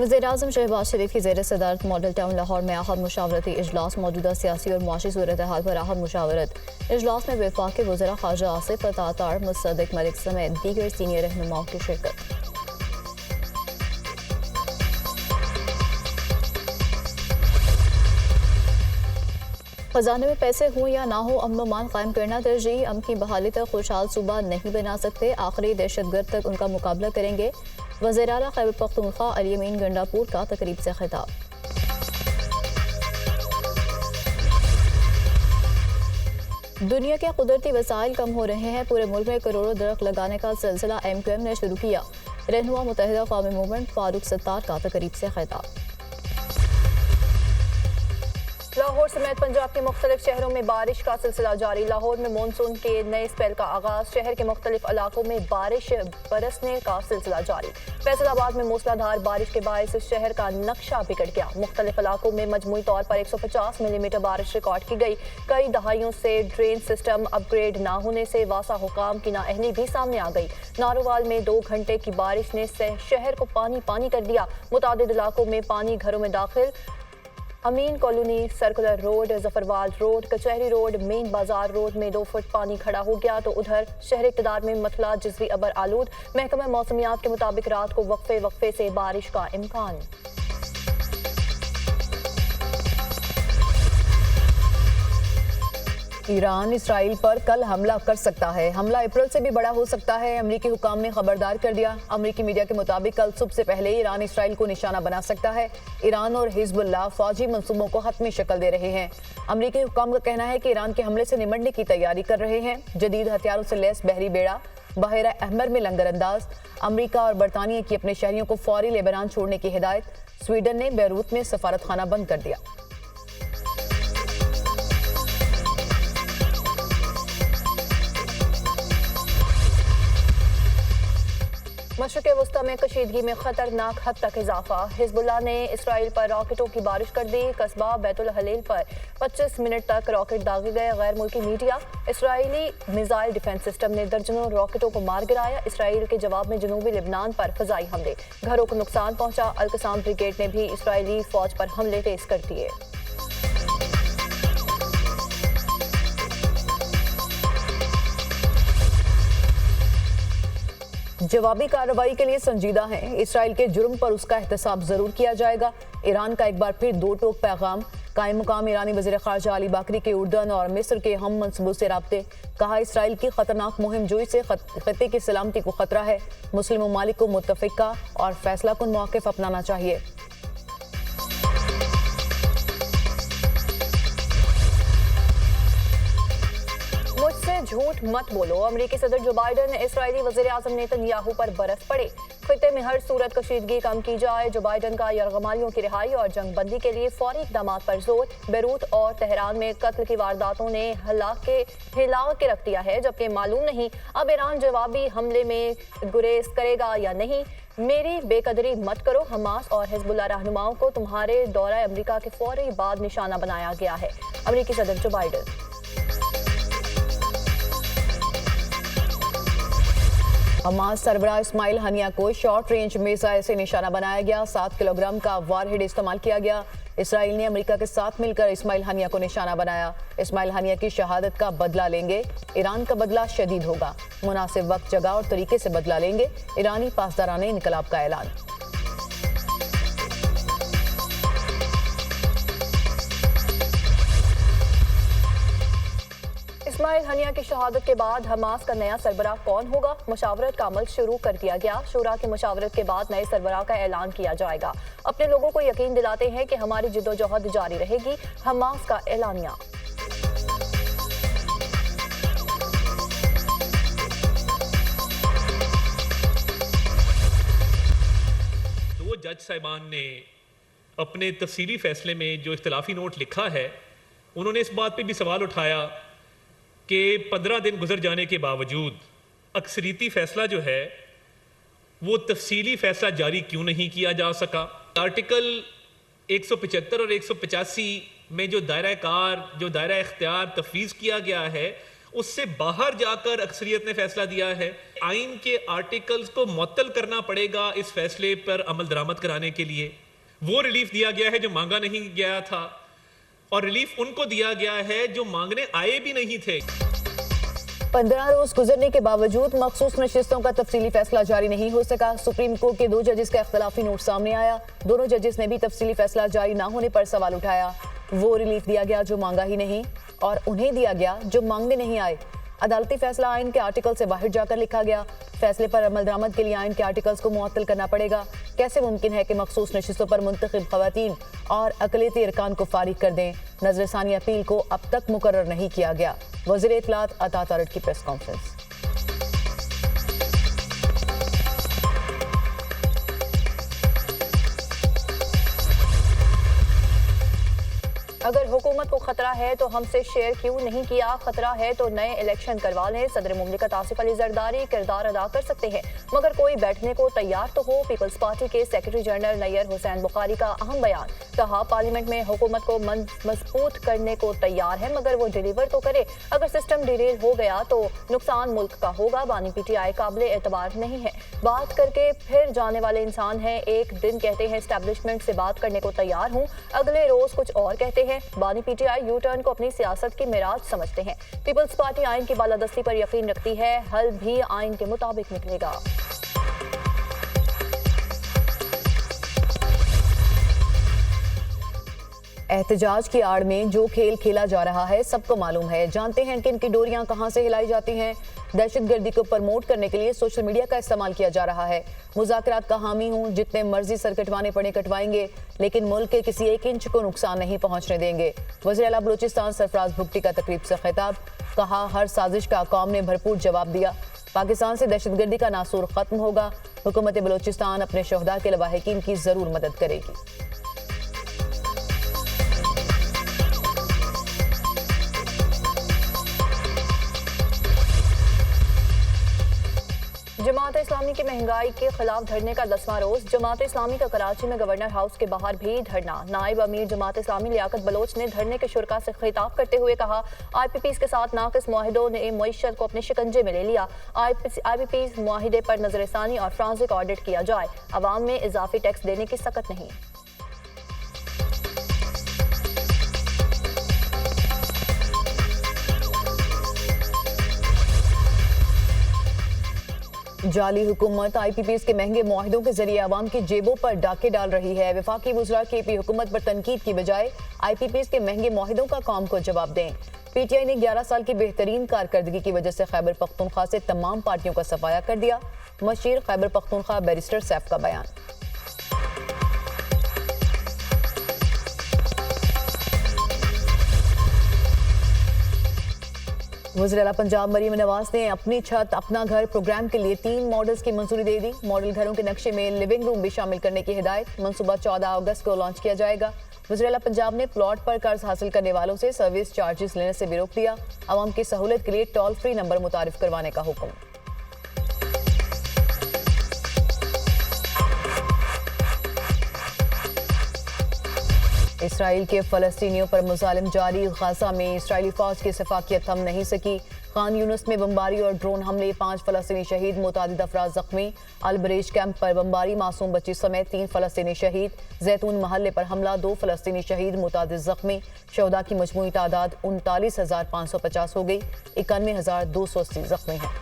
वज़ीर-ए-आज़म शहबाज शरीफ की ज़ेर सदारत मॉडल टाउन लाहौर में अहम मुशावरती इजलास। मौजूदा सियासी और मुआशी सूरत हाल पर अहम मुशावरत। इजलास में वफाक के वज़ीर ख़ारजा आसिफ अतातार, मुसद्दिक मलिक समेत दीगर सीनियर रहनुमाओं की शिरकत। खजाने में पैसे हों या ना हो, अमन मान कायम करना तरजीह। अम की बहाली तक खुशहाल सूबा नहीं बना सकते, आखिरी दहशतगर्द तक उनका मुकाबला करेंगे। वज़ीर आला खैबर पख्तूनख्वा अली अमीन गंडापुर का तकरीब से खिताब। दुनिया के कुदरती वसाइल कम हो रहे हैं, पूरे मुल्क में करोड़ों दरख्त लगाने का सिलसिला MQM ने शुरू किया। रहनुमा मुत्तहिदा कौमी मूवमेंट फारूक सत्तार का तकरीब से खिताब। लाहौर समेत पंजाब के मुख्तलिफ शहरों में बारिश का सिलसिला जारी। लाहौर में मानसून के नए स्पेल का आगाज। शहर के मुख्तलिफ इलाकों में बारिश बरसने का सिलसिला जारी। फैसलाबाद में मूसलाधार बारिश के बायस शहर का नक्शा बिगड़ गया। मुख्तलिफ इलाकों में मजमूई तौर पर 150 मिलीमीटर बारिश रिकॉर्ड की गई। कई दहाइयों से ड्रेन सिस्टम अपग्रेड न होने से वासा हुकाम की नाअहली भी सामने आ गई। नारोवाल में 2 घंटे की बारिश ने शहर को पानी पानी कर दिया। मुतादिद इलाकों में पानी घरों में दाखिल। Amin colony, circular road, Zafarwal road, Kachahri road, main Bazar road में 2 फुट पानी खड़ा हो गया तो उधर शहर इक़्तिदार में मथला जिज़वी अबर आलूद। महकमा मौसमियात के मुताबिक रात को वक्फे वक्फे से बारिश का इम्कान। ईरान इसराइल पर कल हमला कर सकता है। हमला अप्रैल से भी बड़ा हो सकता है, अमरीकी हुकाम ने खबरदार कर दिया। अमरीकी मीडिया के मुताबिक कल सुबह से पहले ईरान इसराइल को निशाना बना सकता है। ईरान और हिजबुल्लाह फौजी मंसूबों को हतमी शक्ल दे रहे हैं। अमरीकी हुकाम का कहना है कि ईरान के हमले से निमटने की तैयारी कर रहे हैं। जदीद हथियारों से लैस बहरी बेड़ा बहरा अहमर में लंगर अंदाज। अमरीका और बरतानिया की अपने शहरियों को फौरी लेबनान छोड़ने की हिदायत। स्वीडन ने बैरूत में सफारत खाना बंद कर दिया। मशरिक़ वस्ता में कशीदगी में खतरनाक हद तक इजाफा। हिजबुल्लाह ने इसराइल पर रॉकेटों की बारिश कर दी। कस्बा बैतुल हलील पर 25 मिनट तक रॉकेट दागे गए। गैर मुल्की media, Israeli missile defence system ने दर्जनों रॉकेटों को मार गिराया। इसराइल के जवाब में जनूबी लेबनान पर फजाई हमले, घरों को नुकसान पहुंचा। अल-कसाम ब्रिगेड ने भी इसराइली फौज पर हमले तेज कर दिए। जवाबी कार्रवाई के लिए संजीदा हैं। इसराइल के जुर्म पर उसका एहतसाब जरूर किया जाएगा। ईरान का एक बार फिर 2 टोक पैगाम। कायम मुकाम ईरानी वज़ीर ख़ारजा अली बाकरी के उर्दन और मिस्र के हम मनसूबों से राब्ते। कहा, इसराइल की खतरनाक मुहिम जोई से खत्ते की सलामती को खतरा है। मुस्लिम ममालिक को मुत्तफ़िका और फैसला कुन मौक़िफ़ अपनाना चाहिए। मुझसे झूठ मत बोलो। अमेरिकी सदर जो बाइडन इसराइली वज़ीर-ए-आज़म नेतन्याहू पर बरस पड़े। खित्ते में हर सूरत कशीदगी कम की जाए। जो बाइडन का यरगमालियों की रिहाई और जंग बंदी के लिए फौरी इक़दाम पर जोर। बैरूत और तेहरान में कत्ल की वारदातों ने हिला के रख दिया है, जबकि मालूम नहीं अब ईरान जवाबी हमले में गुरेज करेगा या नहीं। मेरी बेकदरी मत करो। हमास और हिजबुल्लाह रहनुमाओं को तुम्हारे दौरा अमेरिका के फौरी बाद निशाना बनाया गया है। अमेरिकी सदर जो बाइडन। हमास सरबराह इस्माइल हनिया को शॉर्ट रेंज मिसाइल से निशाना बनाया गया। 7 किलोग्राम का वारहेड इस्तेमाल किया गया। इसराइल ने अमेरिका के साथ मिलकर इस्माइल हनिया को निशाना बनाया। इस्माइल हनिया की शहादत का बदला लेंगे। ईरान का बदला शदीद होगा। मुनासिब वक्त, जगह और तरीके से बदला लेंगे। ईरानी पासदाराने इनकलाब का ऐलान। इस्माइल हनिया की शहादत के बाद हमास का नया सरबराह कौन होगा? मुशावरत का अमल शुरू कर दिया गया। शूरा की मुशावरत के बाद नए सरबराह का ऐलान किया जाएगा। अपने लोगों को यकीन दिलाते हैं कि हमारी जिद्दोजहद जारी रहेगी। हमास का ऐलानिया। दो जज साहिबान ने अपने तफसीली फैसले में जो इख्तिलाफी नोट लिखा है, उन्होंने इस बात पे भी सवाल उठाया कि 15 दिन गुजर जाने के बावजूद अक्सरीती फैसला जो है वो तफसीली फैसला जारी क्यों नहीं किया जा सका। आर्टिकल 175 और 185 में जो दायरा कार, जो दायरा इख्तियार तफवीज़ किया गया है, उससे बाहर जाकर अक्सरियत ने फैसला दिया है। आइन के आर्टिकल्स को मुअत्तल करना पड़ेगा इस फैसले पर अमल दरामद कराने के लिए। वो रिलीफ दिया गया है जो मांगा नहीं गया था, और रिलीफ उनको दिया गया है जो मांगने आए भी नहीं थे। 15 रोज गुजरने के बावजूद मखसूस नशिस्तों का तफसीली फैसला जारी नहीं हो सका। सुप्रीम कोर्ट के 2 जजेस का इख्तलाफी नोट सामने आया। दोनों जजेस ने भी तफसीली फैसला जारी ना होने पर सवाल उठाया। वो रिलीफ दिया गया जो मांगा ही नहीं, और उन्हें दिया गया जो मांगने नहीं आए। अदालती फैसला आइन के आर्टिकल से बाहर जाकर लिखा गया। फैसले पर अमल दरामद के लिए आइन के आर्टिकल्स को मुअत्तल करना पड़ेगा। कैसे मुमकिन है कि मखसूस नशिस्तों पर मुंतखब खवातीन और अक़लियती अरकान को फारिग कर दें? नजरसानी अपील को अब तक मुकर्रर नहीं किया गया। वज़ीर इत्तलात अता तारड़ की प्रेस कॉन्फ्रेंस। अगर हुकूमत को खतरा है तो हमसे शेयर क्यों नहीं किया? खतरा है तो नए इलेक्शन करवा लें। सदर मुमलिकत आसिफ अली जरदारी किरदार अदा कर सकते हैं, मगर कोई बैठने को तैयार तो हो। पीपल्स पार्टी के सेक्रेटरी जनरल नैयर हुसैन बुखारी का अहम बयान। कहा, पार्लियामेंट में हुकूमत को मजबूत करने को तैयार है, मगर वो डिलीवर तो करे। अगर सिस्टम डिरेल हो गया तो नुकसान मुल्क का होगा। बानी PTI काबिले एतबार नहीं है, बात करके फिर जाने वाले इंसान है। एक दिन कहते हैं एस्टैब्लिशमेंट से बात करने को तैयार हूँ, अगले रोज कुछ और कहते हैं। बानी PTI यू टर्न को अपनी सियासत की मिराज समझते हैं। पीपल्स पार्टी आइन की बालादस्ती पर यकीन रखती है, हल भी आइन के मुताबिक निकलेगा। एहतजाज की आड़ में जो खेल खेला जा रहा है सबको मालूम है। जानते हैं कि इनकी डोरियां कहां से हिलाई जाती हैं। दहशतगर्दी को प्रमोट करने के लिए सोशल मीडिया का इस्तेमाल किया जा रहा है। मुज़ाकरात का हामी हूं, जितने मर्जी सर कटवाने पड़े कटवाएंगे, लेकिन मुल्क के किसी एक इंच को नुकसान नहीं पहुंचने देंगे। वज़ीर आला बलूचिस्तान सरफराज भुट्टी का तकरीब से खिताब। कहा, हर साजिश का कौम ने भरपूर जवाब दिया। पाकिस्तान से दहशतगर्दी का नासूर खत्म होगा। हुकूमत बलूचिस्तान अपने शहदा के लवाहिकीन की जरूर मदद करेगी। जमात इस्लामी की महंगाई के खिलाफ धरने का 10वां रोज। जमात इस्लामी का कराची में गवर्नर हाउस के बाहर भी धरना। नायब अमीर जमात इस्लामी लियाकत बलोच ने धरने के शुरका से खिताब करते हुए कहा, IPPs के साथ नाकिस मुआहिदों ने मईशत को अपने शिकंजे में ले लिया। IPPs मुआहिदे पर नजरसानी और फ्रांसिक ऑडिट किया जाए। अवाम में इजाफी टैक्स देने की सकत नहीं। जाली हुकूमत IPPs के महंगे मुआहिदों के जरिए आवाम की जेबों पर डाके डाल रही है। वफाकी वुज़रा KP हुकूमत पर तनकीद की बजाय IPPs के महंगे मुआहिदों का कौम को जवाब दें। PTI ने 11 साल की बेहतरीन कारकर्दगी की वजह से खैबर पख्तूनख्वा से तमाम पार्टियों का सफाया कर दिया। मशीर खैबर पख्तूनख्वा बैरिस्टर सैफ का बयान। वज़ीर आला पंजाब मरीम नवाज ने अपनी छत अपना घर प्रोग्राम के लिए 3 मॉडल्स की मंजूरी दे दी। मॉडल घरों के नक्शे में लिविंग रूम भी शामिल करने की हिदायत। मंसूबा 14 अगस्त को लॉन्च किया जाएगा। वज़ीर आला पंजाब ने प्लॉट पर कर्ज हासिल करने वालों से सर्विस चार्जेस लेने से भी रोक दिया। आवाम की सहूलत के लिए टोल फ्री नंबर मुतारिफ करवाने का हुक्म। इसराइल के फलस्तीनियों पर मुजालिम जारी। गाजा में इसराइली फौज की सफाकियत थम नहीं सकी। खान यूनुस में बमबारी और ड्रोन हमले, 5 फलस्तीनी शहीद, मुतादिद अफराद जख्मी। अलबरेज कैंप पर बमबारी, मासूम बच्ची समेत 3 फलस्तीनी शहीद। जैतून महल्ले पर हमला, 2 फलस्तीनी शहीद, मुतादिद जख्मी। शहदा की मजमूई तादाद 39,550 हो गई। 91,280 जख्मी हैं।